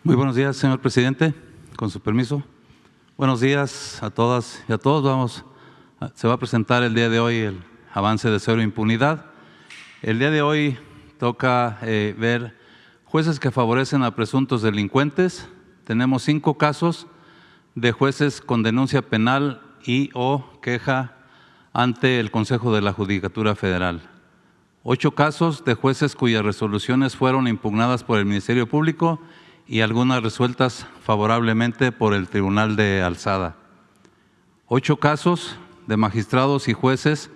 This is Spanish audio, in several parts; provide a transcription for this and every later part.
Muy buenos días, señor presidente. Con su permiso. Buenos días a todas y a todos. Se va a presentar el día de hoy el avance de cero impunidad. El día de hoy toca ver jueces que favorecen a presuntos delincuentes. Tenemos 5 casos de jueces con denuncia penal y o queja ante el Consejo de la Judicatura Federal. 8 casos de jueces cuyas resoluciones fueron impugnadas por el Ministerio Público y algunas resueltas favorablemente por el Tribunal de Alzada. 8 casos de magistrados y jueces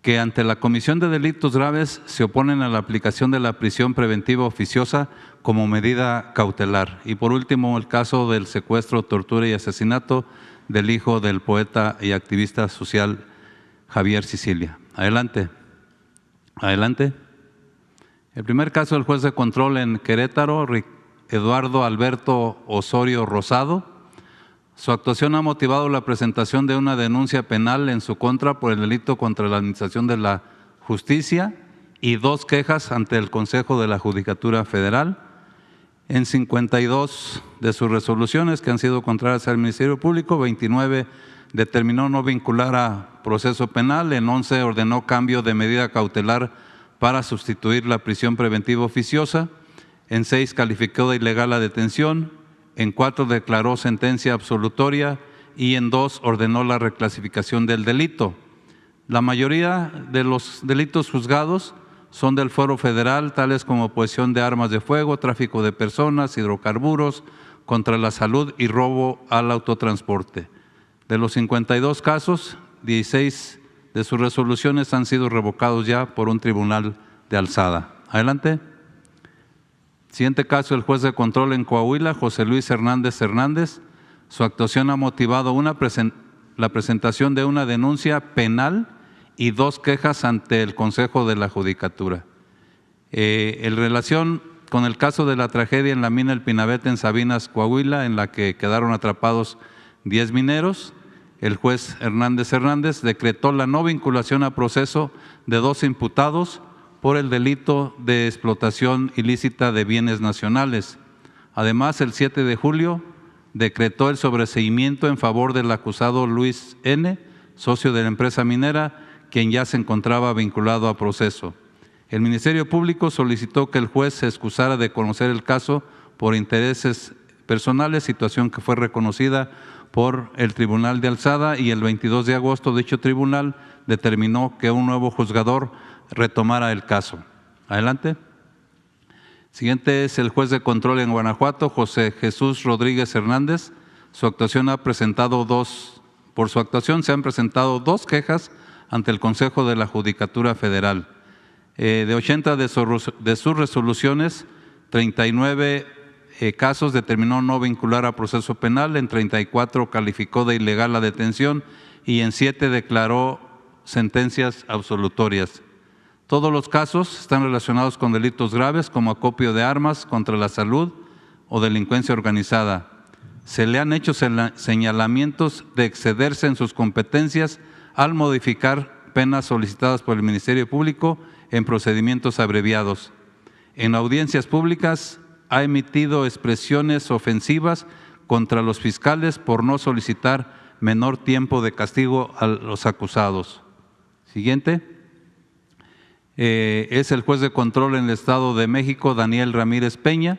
que ante la comisión de delitos graves se oponen a la aplicación de la prisión preventiva oficiosa como medida cautelar. Y por último, el caso del secuestro, tortura y asesinato del hijo del poeta y activista social Javier Sicilia. Adelante. Adelante. El primer caso del juez de control en Querétaro, Eduardo Alberto Osorio Rosado. Su actuación ha motivado la presentación de una denuncia penal en su contra por el delito contra la administración de la justicia y 2 quejas ante el Consejo de la Judicatura Federal. En 52 de sus resoluciones que han sido contrarias al Ministerio Público, 29 determinó no vincular a proceso penal, en 11 ordenó cambio de medida cautelar para sustituir la prisión preventiva oficiosa, en 6 calificó de ilegal la detención, en 4 declaró sentencia absolutoria y en 2 ordenó la reclasificación del delito. La mayoría de los delitos juzgados son del fuero federal, tales como posesión de armas de fuego, tráfico de personas, hidrocarburos, contra la salud y robo al autotransporte. De los 52 casos, 16 de sus resoluciones han sido revocados ya por un tribunal de alzada. Adelante. Siguiente caso, el juez de control en Coahuila, José Luis Hernández Hernández. Su actuación ha motivado la presentación de una denuncia penal y 2 quejas ante el Consejo de la Judicatura. En relación con el caso de la tragedia en la mina El Pinabete en Sabinas, Coahuila, en la que quedaron atrapados 10 mineros, el juez Hernández Hernández decretó la no vinculación a proceso de 2 imputados por el delito de explotación ilícita de bienes nacionales. Además, el 7 de julio decretó el sobreseimiento en favor del acusado Luis N., socio de la empresa minera, quien ya se encontraba vinculado a proceso. El Ministerio Público solicitó que el juez se excusara de conocer el caso por intereses personales, situación que fue reconocida por el Tribunal de Alzada, y el 22 de agosto dicho tribunal determinó que un nuevo juzgador retomara el caso. Adelante. Siguiente es el juez de control en Guanajuato, José Jesús Rodríguez Hernández. Por su actuación se han presentado 2 quejas ante el Consejo de la Judicatura Federal. De 80 de sus resoluciones, 39 casos determinó no vincular a proceso penal, en 34 calificó de ilegal la detención y en 7 declaró sentencias absolutorias. Todos los casos están relacionados con delitos graves como acopio de armas contra la salud o delincuencia organizada. Se le han hecho señalamientos de excederse en sus competencias al modificar penas solicitadas por el Ministerio Público en procedimientos abreviados. En audiencias públicas ha emitido expresiones ofensivas contra los fiscales por no solicitar menor tiempo de castigo a los acusados. Siguiente. Es el juez de control en el Estado de México, Daniel Ramírez Peña.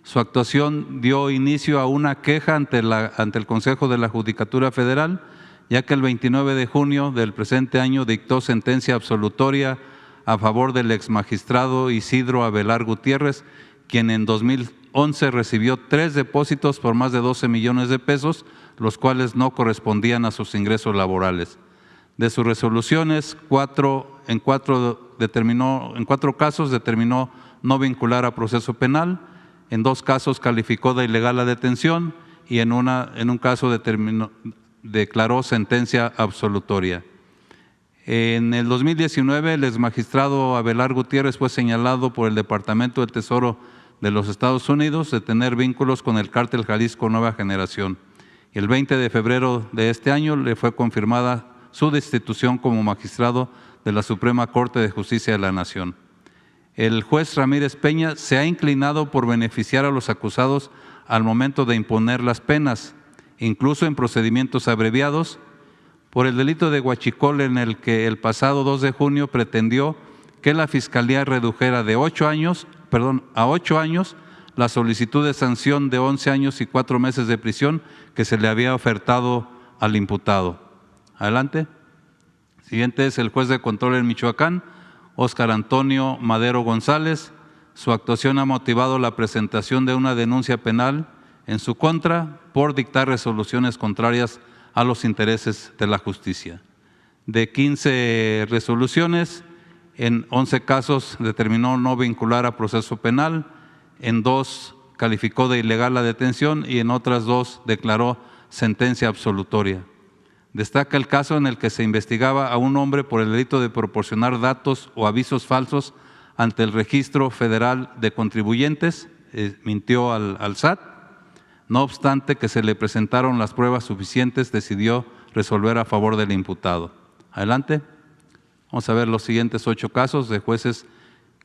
Su actuación dio inicio a una queja ante el Consejo de la Judicatura Federal, ya que el 29 de junio del presente año dictó sentencia absolutoria a favor del exmagistrado Isidro Abelar Gutiérrez, quien en 2011 recibió 3 depósitos por más de 12 millones de pesos, los cuales no correspondían a sus ingresos laborales. De sus resoluciones, en cuatro casos determinó no vincular a proceso penal, en 2 casos calificó de ilegal la detención y en un caso declaró sentencia absolutoria. En el 2019, el exmagistrado Abelar Gutiérrez fue señalado por el Departamento del Tesoro de los Estados Unidos de tener vínculos con el Cártel Jalisco Nueva Generación. El 20 de febrero de este año le fue confirmada su destitución como magistrado de la Suprema Corte de Justicia de la Nación. el juez Ramírez Peña se ha inclinado por beneficiar a los acusados al momento de imponer las penas, incluso en procedimientos abreviados, por el delito de huachicol, en el que el pasado 2 de junio pretendió que la Fiscalía redujera de 8 años a 8 años la solicitud de sanción de 11 años y 4 meses de prisión que se le había ofertado al imputado. Adelante. Siguiente es el juez de control en Michoacán, Óscar Antonio Madero González. Su actuación ha motivado la presentación de una denuncia penal en su contra por dictar resoluciones contrarias a los intereses de la justicia. De 15 resoluciones, en 11 casos determinó no vincular a proceso penal, en 2 calificó de ilegal la detención y en otras 2 declaró sentencia absolutoria. Destaca el caso en el que se investigaba a un hombre por el delito de proporcionar datos o avisos falsos ante el Registro Federal de Contribuyentes, mintió al SAT. No obstante que se le presentaron las pruebas suficientes, decidió resolver a favor del imputado. Adelante. Vamos a ver los siguientes 8 casos de jueces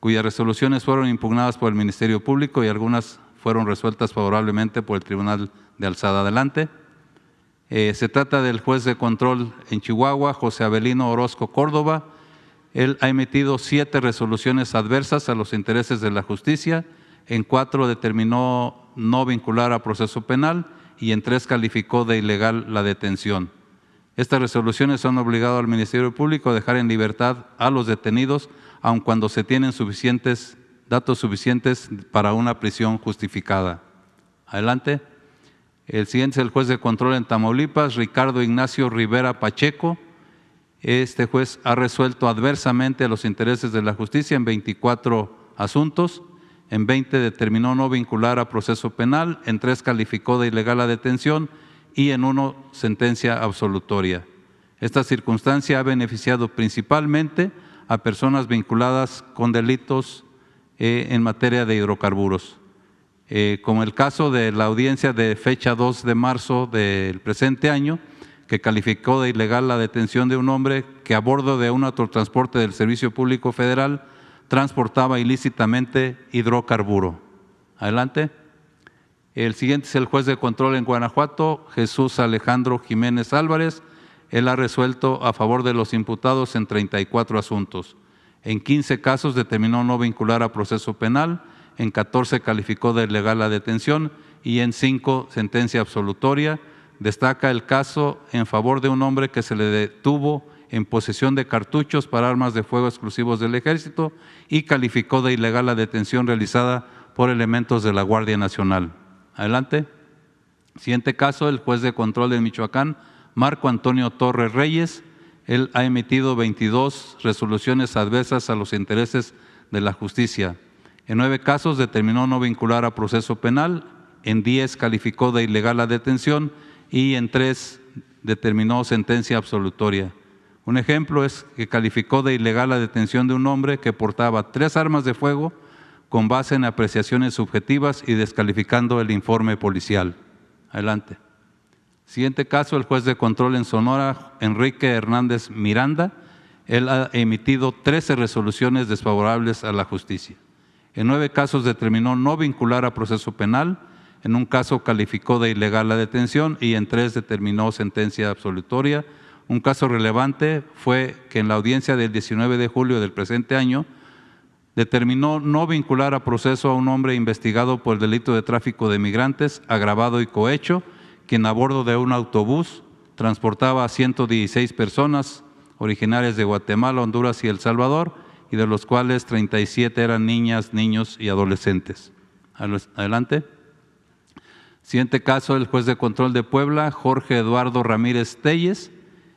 cuyas resoluciones fueron impugnadas por el Ministerio Público y algunas fueron resueltas favorablemente por el Tribunal de Alzada. Adelante. Se trata del juez de control en Chihuahua, José Avelino Orozco Córdoba. Él ha emitido 7 resoluciones adversas a los intereses de la justicia, en 4 determinó no vincular a proceso penal y en 3 calificó de ilegal la detención. Estas resoluciones han obligado al Ministerio Público a dejar en libertad a los detenidos, aun cuando se tienen datos suficientes para una prisión justificada. Adelante. El siguiente es el juez de control en Tamaulipas, Ricardo Ignacio Rivera Pacheco. Este juez ha resuelto adversamente a los intereses de la justicia en 24 asuntos. En 20 determinó no vincular a proceso penal, en 3 calificó de ilegal la detención y en 1 sentencia absolutoria. Esta circunstancia ha beneficiado principalmente a personas vinculadas con delitos en materia de hidrocarburos. Como el caso de la audiencia de fecha 2 de marzo del presente año, que calificó de ilegal la detención de un hombre que a bordo de un autotransporte del Servicio Público Federal transportaba ilícitamente hidrocarburo. Adelante. El siguiente es el juez de control en Guanajuato, Jesús Alejandro Jiménez Álvarez. Él ha resuelto a favor de los imputados en 34 asuntos. En 15 casos determinó no vincular a proceso penal, en 14 calificó de ilegal la detención y en 5 sentencia absolutoria. Destaca el caso en favor de un hombre que se le detuvo en posesión de cartuchos para armas de fuego exclusivos del Ejército y calificó de ilegal la detención realizada por elementos de la Guardia Nacional. Adelante. Siguiente caso, el juez de control de Michoacán, Marco Antonio Torres Reyes. Él ha emitido 22 resoluciones adversas a los intereses de la justicia. En 9 casos determinó no vincular a proceso penal, en 10 calificó de ilegal la detención y en 3 determinó sentencia absolutoria. Un ejemplo es que calificó de ilegal la detención de un hombre que portaba 3 armas de fuego con base en apreciaciones subjetivas y descalificando el informe policial. Adelante. Siguiente caso, el juez de control en Sonora, Enrique Hernández Miranda. Él ha emitido 13 resoluciones desfavorables a la justicia. En 9 casos determinó no vincular a proceso penal, en un caso calificó de ilegal la detención y en 3 determinó sentencia absolutoria. Un caso relevante fue que en la audiencia del 19 de julio del presente año determinó no vincular a proceso a un hombre investigado por el delito de tráfico de migrantes agravado y cohecho, quien a bordo de un autobús transportaba a 116 personas originarias de Guatemala, Honduras y El Salvador, y de los cuales 37 eran niñas, niños y adolescentes. Adelante. Siguiente caso, el juez de control de Puebla, Jorge Eduardo Ramírez Telles.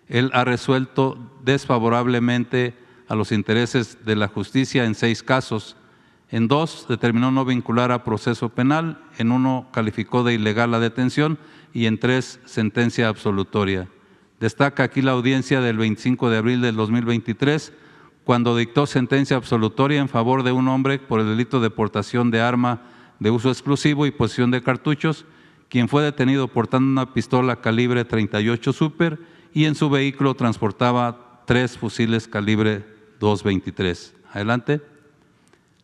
Él ha resuelto desfavorablemente a los intereses de la justicia en 6 casos. En 2 determinó no vincular a proceso penal, en 1 calificó de ilegal la detención y en 3 sentencia absolutoria. Destaca aquí la audiencia del 25 de abril del 2023, cuando dictó sentencia absolutoria en favor de un hombre por el delito de portación de arma de uso exclusivo y posesión de cartuchos, quien fue detenido portando una pistola calibre 38 Super y en su vehículo transportaba 3 fusiles calibre 223. Adelante.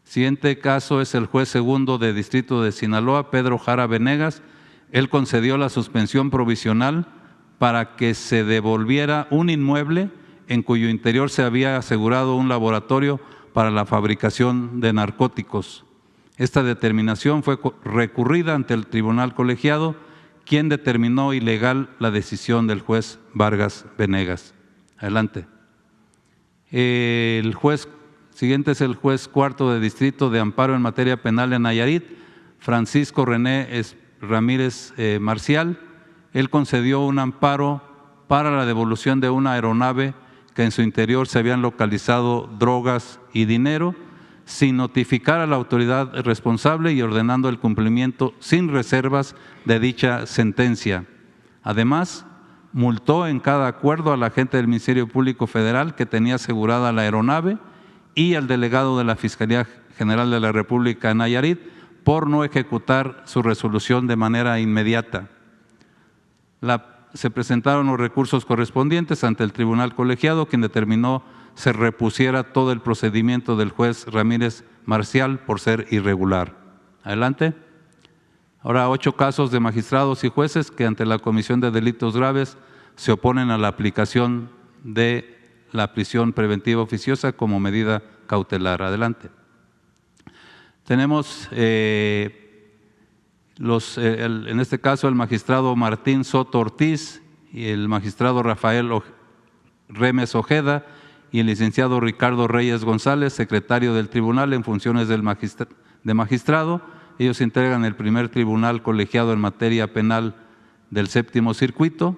Siguiente caso es el juez segundo de Distrito de Sinaloa, Pedro Jara Venegas. Él concedió la suspensión provisional para que se devolviera un inmueble en cuyo interior se había asegurado un laboratorio para la fabricación de narcóticos. Esta determinación fue recurrida ante el tribunal colegiado, quien determinó ilegal la decisión del juez Vargas Venegas. Adelante. El juez siguiente es el juez cuarto de Distrito de Amparo en materia penal en Nayarit, Francisco René Ramírez Marcial. Él concedió un amparo para la devolución de una aeronave que en su interior se habían localizado drogas y dinero, sin notificar a la autoridad responsable y ordenando el cumplimiento sin reservas de dicha sentencia. Además, multó en cada acuerdo al agente del Ministerio Público Federal que tenía asegurada la aeronave y al delegado de la Fiscalía General de la República en Nayarit por no ejecutar su resolución de manera inmediata. Se presentaron los recursos correspondientes ante el tribunal colegiado, quien determinó se repusiera todo el procedimiento del juez Ramírez Marcial por ser irregular. Adelante. Ahora 8 casos de magistrados y jueces que ante la comisión de delitos graves se oponen a la aplicación de la prisión preventiva oficiosa como medida cautelar. Adelante. Tenemos en este caso el magistrado Martín Soto Ortiz y el magistrado Rafael Remes Ojeda y el licenciado Ricardo Reyes González, secretario del tribunal en funciones de magistrado. Ellos integran el primer tribunal colegiado en materia penal del séptimo circuito.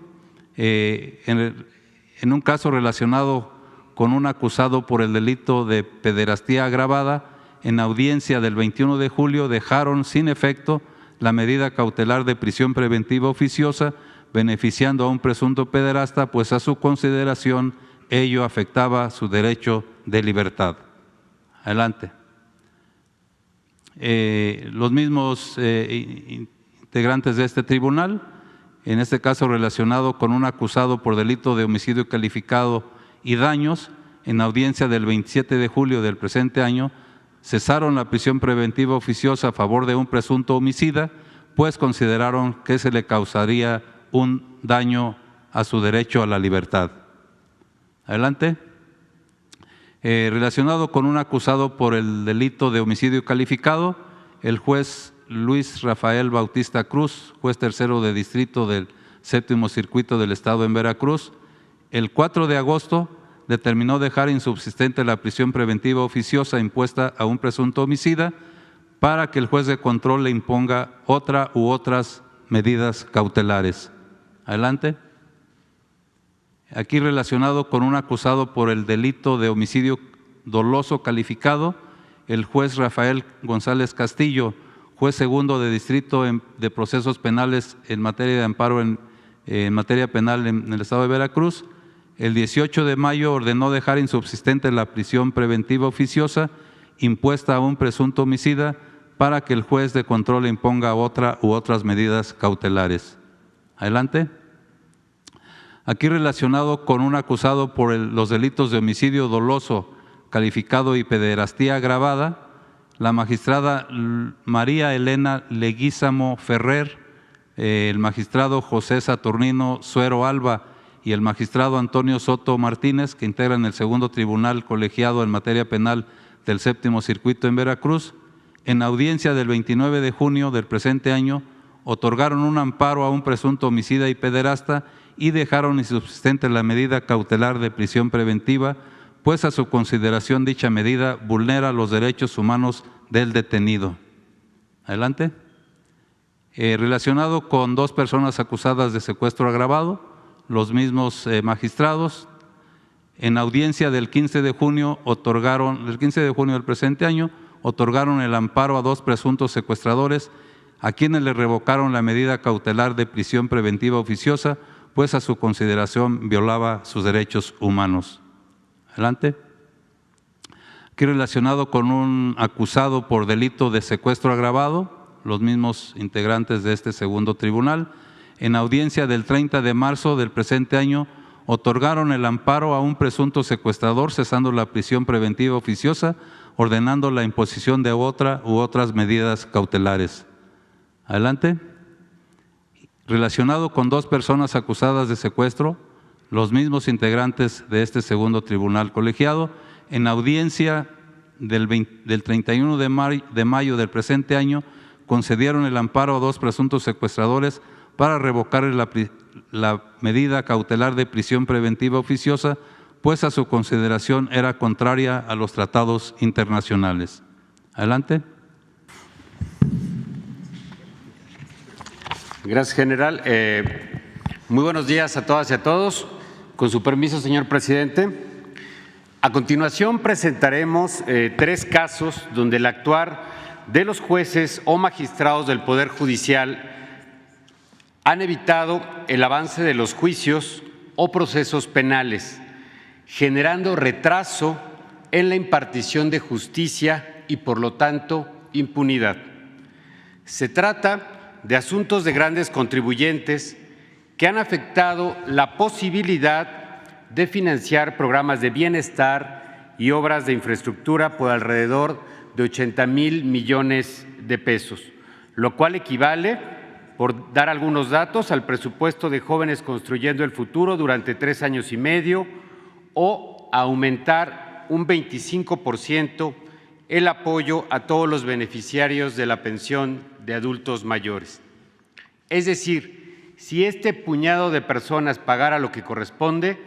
En un caso relacionado con un acusado por el delito de pederastía agravada, en audiencia del 21 de julio dejaron sin efecto la medida cautelar de prisión preventiva oficiosa, beneficiando a un presunto pederasta, pues a su consideración ello afectaba su derecho de libertad. Adelante. Los mismos integrantes de este tribunal, en este caso relacionado con un acusado por delito de homicidio calificado y daños, en audiencia del 27 de julio del presente año, cesaron la prisión preventiva oficiosa a favor de un presunto homicida, pues consideraron que se le causaría un daño a su derecho a la libertad. Adelante. Relacionado con un acusado por el delito de homicidio calificado, el juez Luis Rafael Bautista Cruz, juez tercero de distrito del séptimo circuito del estado en Veracruz, el 4 de agosto determinó dejar insubsistente la prisión preventiva oficiosa impuesta a un presunto homicida para que el juez de control le imponga otra u otras medidas cautelares. Adelante. Aquí relacionado con un acusado por el delito de homicidio doloso calificado, el juez Rafael González Castillo, juez segundo de distrito de procesos penales en materia de amparo en materia penal en el estado de Veracruz, el 18 de mayo ordenó dejar insubsistente la prisión preventiva oficiosa impuesta a un presunto homicida para que el juez de control le imponga otra u otras medidas cautelares. Adelante. Aquí relacionado con un acusado por los delitos de homicidio doloso calificado y pederastía agravada, la magistrada María Elena Leguízamo Ferrer, el magistrado José Saturnino Suero Alba y el magistrado Antonio Soto Martínez, que integran el segundo tribunal colegiado en materia penal del séptimo circuito en Veracruz, en audiencia del 29 de junio del presente año, otorgaron un amparo a un presunto homicida y pederasta y dejaron insubsistente la medida cautelar de prisión preventiva, pues a su consideración dicha medida vulnera los derechos humanos del detenido. Adelante. Relacionado con 2 personas acusadas de secuestro agravado, los mismos magistrados, en audiencia del 15 de junio del presente año, otorgaron el amparo a 2 presuntos secuestradores, a quienes le revocaron la medida cautelar de prisión preventiva oficiosa, pues a su consideración violaba sus derechos humanos. Adelante. Aquí relacionado con un acusado por delito de secuestro agravado, los mismos integrantes de este segundo tribunal, en audiencia del 30 de marzo del presente año, otorgaron el amparo a un presunto secuestrador, cesando la prisión preventiva oficiosa, ordenando la imposición de otra u otras medidas cautelares. Adelante. Relacionado con 2 personas acusadas de secuestro, los mismos integrantes de este segundo tribunal colegiado, en audiencia del 31 de mayo del presente año, concedieron el amparo a 2 presuntos secuestradores para revocar la medida cautelar de prisión preventiva oficiosa, pues a su consideración era contraria a los tratados internacionales. Adelante. Gracias, general. Muy buenos días a todas y a todos. Con su permiso, señor presidente. A continuación presentaremos 3 casos donde el actuar de los jueces o magistrados del Poder Judicial han evitado el avance de los juicios o procesos penales, generando retraso en la impartición de justicia y, por lo tanto, impunidad. Se trata de asuntos de grandes contribuyentes que han afectado la posibilidad de financiar programas de bienestar y obras de infraestructura por alrededor de 80,000 millones de pesos, lo cual equivale, por dar algunos datos, al presupuesto de Jóvenes Construyendo el Futuro durante 3 años y medio, o aumentar un 25% el apoyo a todos los beneficiarios de la pensión de adultos mayores. Es decir, si este puñado de personas pagara lo que corresponde,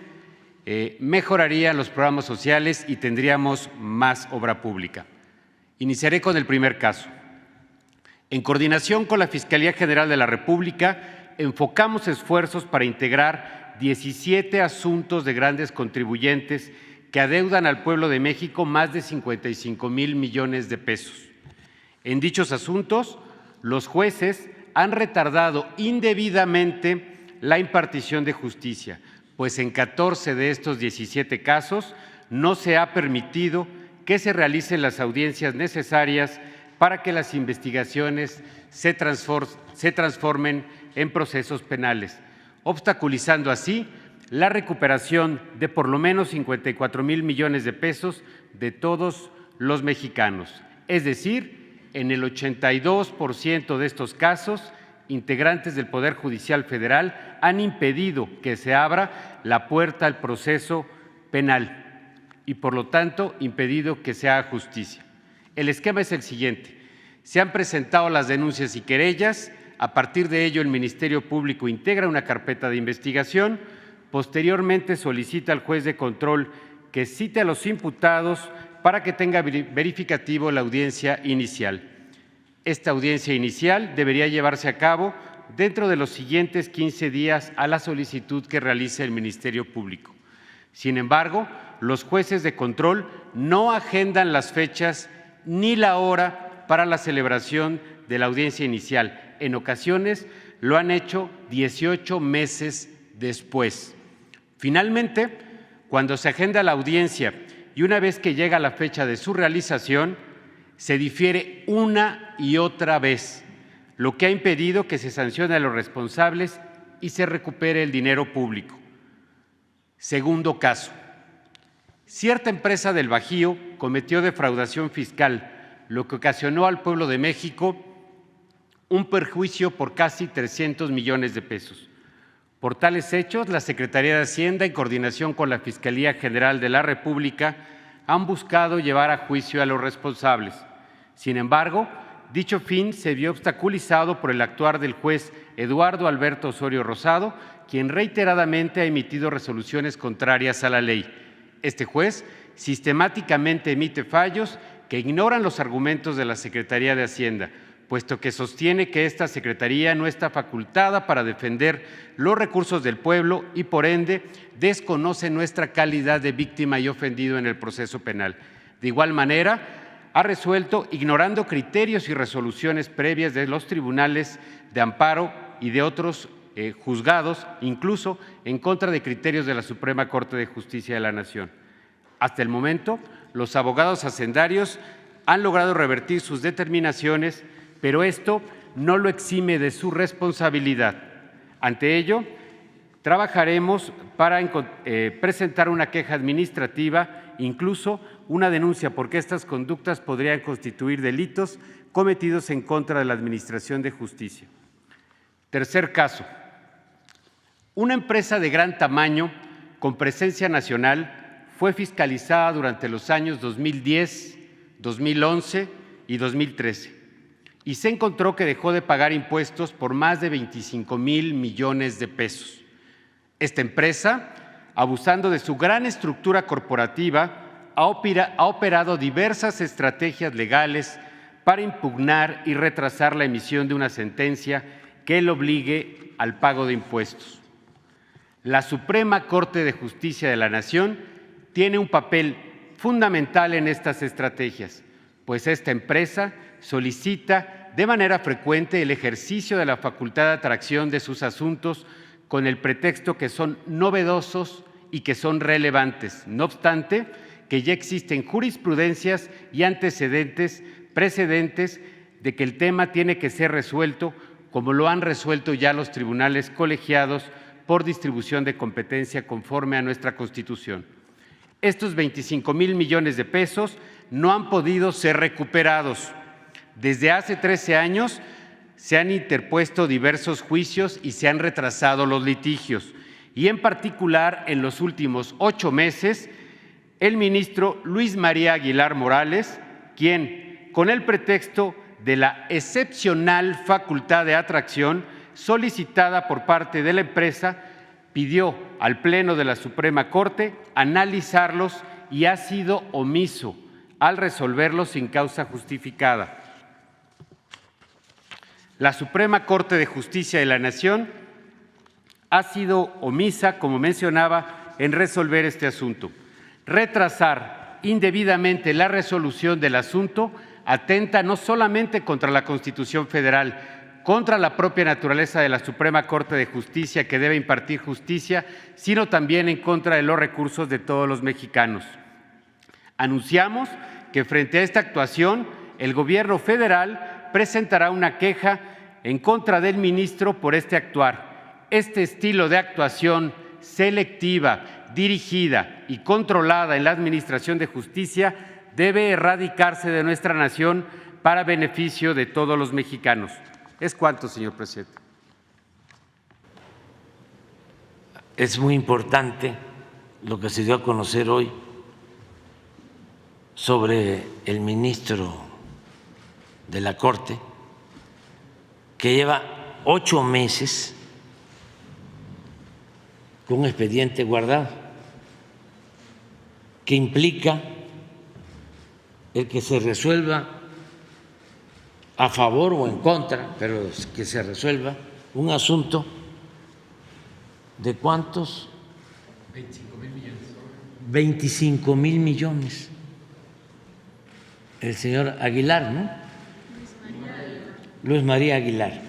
mejorarían los programas sociales y tendríamos más obra pública. Iniciaré con el primer caso. En coordinación con la Fiscalía General de la República, enfocamos esfuerzos para integrar 17 asuntos de grandes contribuyentes que adeudan al pueblo de México más de 55,000 millones de pesos. En dichos asuntos, los jueces han retardado indebidamente la impartición de justicia, pues en 14 de estos 17 casos no se ha permitido que se realicen las audiencias necesarias para que las investigaciones se transformen en procesos penales, obstaculizando así la recuperación de por lo menos 54,000 millones de pesos de todos los mexicanos. Es decir, en el 82% de estos casos, integrantes del Poder Judicial Federal han impedido que se abra la puerta al proceso penal y, por lo tanto, impedido que se haga justicia. El esquema es el siguiente: se han presentado las denuncias y querellas, a partir de ello el Ministerio Público integra una carpeta de investigación, posteriormente solicita al juez de control que cite a los imputados para que tenga verificativo la audiencia inicial. Esta audiencia inicial debería llevarse a cabo dentro de los siguientes 15 días a la solicitud que realice el Ministerio Público. Sin embargo, los jueces de control no agendan las fechas ni la hora para la celebración de la audiencia inicial. En ocasiones lo han hecho 18 meses después. Finalmente, cuando se agenda la audiencia y una vez que llega la fecha de su realización, se difiere una y otra vez, lo que ha impedido que se sancione a los responsables y se recupere el dinero público. Segundo caso. Cierta empresa del Bajío cometió defraudación fiscal, lo que ocasionó al pueblo de México un perjuicio por casi 300 millones de pesos. Por tales hechos, la Secretaría de Hacienda, en coordinación con la Fiscalía General de la República, han buscado llevar a juicio a los responsables. Sin embargo, dicho fin se vio obstaculizado por el actuar del juez Eduardo Alberto Osorio Rosado, quien reiteradamente ha emitido resoluciones contrarias a la ley. Este juez sistemáticamente emite fallos que ignoran los argumentos de la Secretaría de Hacienda, puesto que sostiene que esta Secretaría no está facultada para defender los recursos del pueblo y, por ende, desconoce nuestra calidad de víctima y ofendido en el proceso penal. De igual manera, ha resuelto ignorando criterios y resoluciones previas de los tribunales de amparo y de otros juzgados, incluso en contra de criterios de la Suprema Corte de Justicia de la Nación. Hasta el momento, los abogados hacendarios han logrado revertir sus determinaciones, pero esto no lo exime de su responsabilidad. Ante ello, Trabajaremos para presentar una queja administrativa, incluso una denuncia, porque estas conductas podrían constituir delitos cometidos en contra de la Administración de Justicia. Tercer caso. Una empresa de gran tamaño, con presencia nacional, fue fiscalizada durante los años 2010, 2011 y 2013 y se encontró que dejó de pagar impuestos por más de 25,000 millones de pesos. Esta empresa, abusando de su gran estructura corporativa, ha operado diversas estrategias legales para impugnar y retrasar la emisión de una sentencia que le obligue al pago de impuestos. La Suprema Corte de Justicia de la Nación tiene un papel fundamental en estas estrategias, pues esta empresa solicita de manera frecuente el ejercicio de la facultad de atracción de sus asuntos con el pretexto que son novedosos y que son relevantes. No obstante, que ya existen jurisprudencias y precedentes de que el tema tiene que ser resuelto como lo han resuelto ya los tribunales colegiados por distribución de competencia conforme a nuestra Constitución. Estos 25,000 millones de pesos no han podido ser recuperados. Desde hace 13 años se han interpuesto diversos juicios y se han retrasado los litigios. Y en particular, en los últimos 8 meses, el ministro Luis María Aguilar Morales, quien, con el pretexto de la excepcional facultad de atracción solicitada por parte de la empresa, pidió al Pleno de la Suprema Corte analizarlos y ha sido omiso al resolverlos sin causa justificada. La Suprema Corte de Justicia de la Nación ha sido omisa, como mencionaba, en resolver este asunto. Retrasar indebidamente la resolución del asunto atenta no solamente contra la Constitución Federal, contra la propia naturaleza de la Suprema Corte de Justicia, que debe impartir justicia, sino también en contra de los recursos de todos los mexicanos. Anunciamos que frente a esta actuación, el Gobierno federal presentará una queja en contra del ministro por este actuar. Este estilo de actuación selectiva, dirigida y controlada en la Administración de Justicia debe erradicarse de nuestra nación para beneficio de todos los mexicanos. Es cuanto, señor presidente. Es muy importante lo que se dio a conocer hoy sobre el ministro de la Corte, que lleva 8 meses con un expediente guardado, que implica el que se resuelva a favor o en contra, pero que se resuelva un asunto de ¿cuántos? 25,000 millones. 25,000 millones. El señor Aguilar, ¿no? Luis María Aguilar.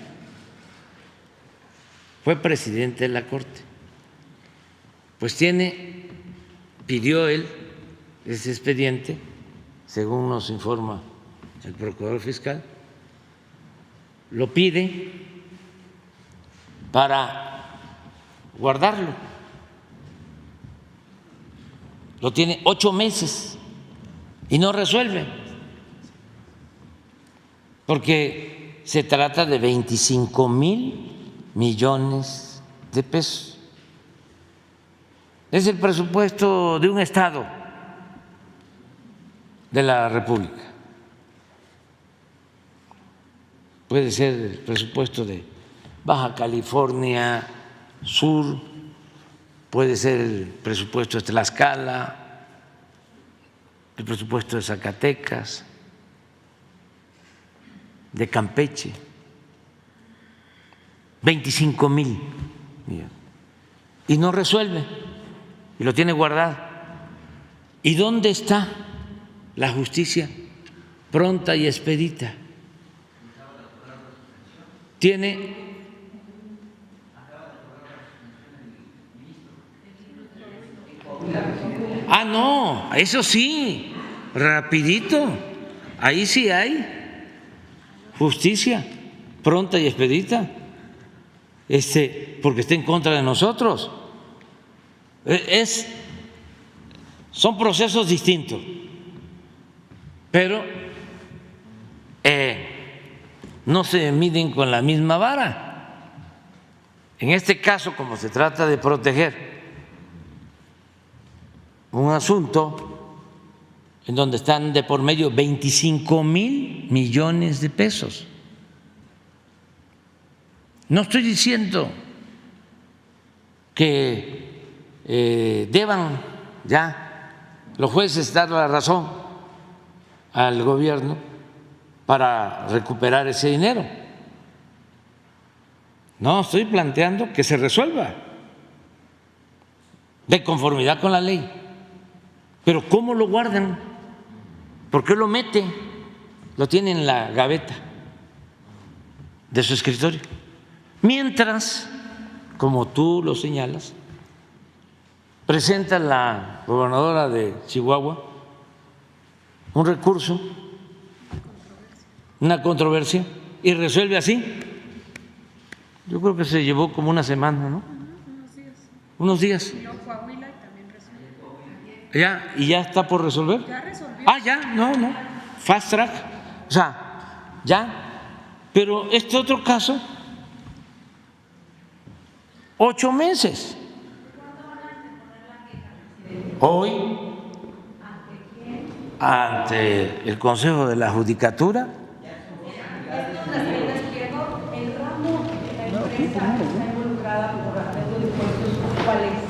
Fue presidente de la Corte. Pues pidió él ese expediente, según nos informa el procurador fiscal, lo pide para guardarlo. Lo tiene 8 meses y no resuelve, porque se trata de 25,000 millones de pesos. Es el presupuesto de un estado de la República. Puede ser el presupuesto de Baja California Sur, puede ser el presupuesto de Tlaxcala, el presupuesto de Zacatecas, de Campeche, 25,000 millones. Y no resuelve, y lo tiene guardado. ¿Y dónde está la justicia pronta y expedita? Tiene no, eso sí, rapidito, ahí sí hay justicia pronta y expedita. porque esté en contra de nosotros. Son procesos distintos, pero no se miden con la misma vara. En este caso, como se trata de proteger un asunto en donde están de por medio 25,000 millones de pesos. No estoy diciendo que deban ya los jueces dar la razón al gobierno para recuperar ese dinero. No, estoy planteando que se resuelva de conformidad con la ley. Pero ¿cómo lo guardan? ¿Por qué lo mete? Lo tiene en la gaveta de su escritorio. Mientras, como tú lo señalas, presenta la gobernadora de Chihuahua un recurso, una controversia, y resuelve así. Yo creo que se llevó como una semana, ¿no? Unos días. Ya, ¿y ya está por resolver? Ya resolvió. Ah, ya, no, fast track, o sea, ya, pero este otro caso, 8 meses. Hoy, ante el Consejo de la Judicatura.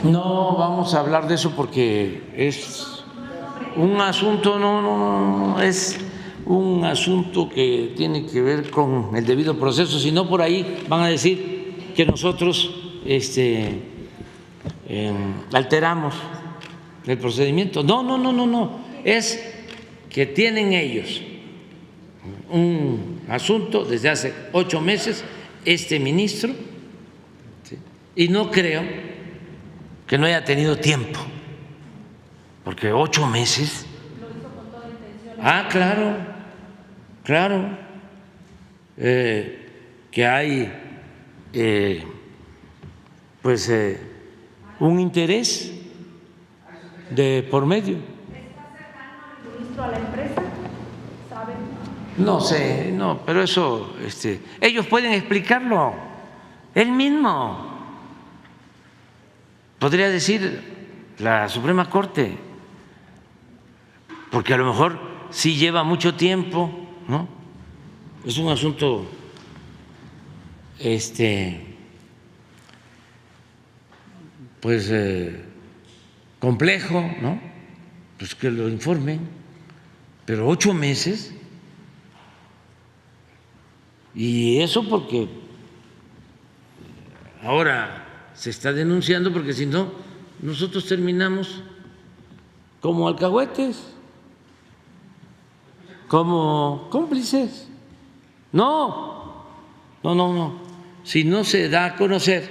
No vamos a hablar de eso porque es un asunto, no, es un asunto que tiene que ver con el debido proceso, si no por ahí van a decir que nosotros alteramos el procedimiento. No, es que tienen ellos un asunto desde hace 8 meses, este ministro, ¿sí? Y no creo que no haya tenido tiempo, porque 8 meses. Lo hizo con toda intención. Ah, claro, que hay un interés de por medio. ¿Está cercano el ministro a la empresa? ¿Saben? No sé, pero eso ellos pueden explicarlo. Él mismo podría decir la Suprema Corte, porque a lo mejor sí lleva mucho tiempo, ¿no? Es un asunto complejo, ¿no? Pues que lo informen, pero 8 meses. Y eso porque ahora se está denunciando, porque si no, nosotros terminamos como alcahuetes, como cómplices. No. Si no se da a conocer,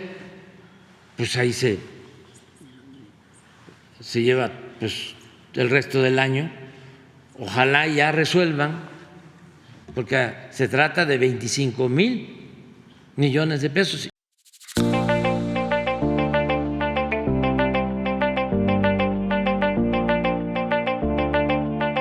pues ahí se lleva pues el resto del año. Ojalá ya resuelvan, porque se trata de 25,000 millones de pesos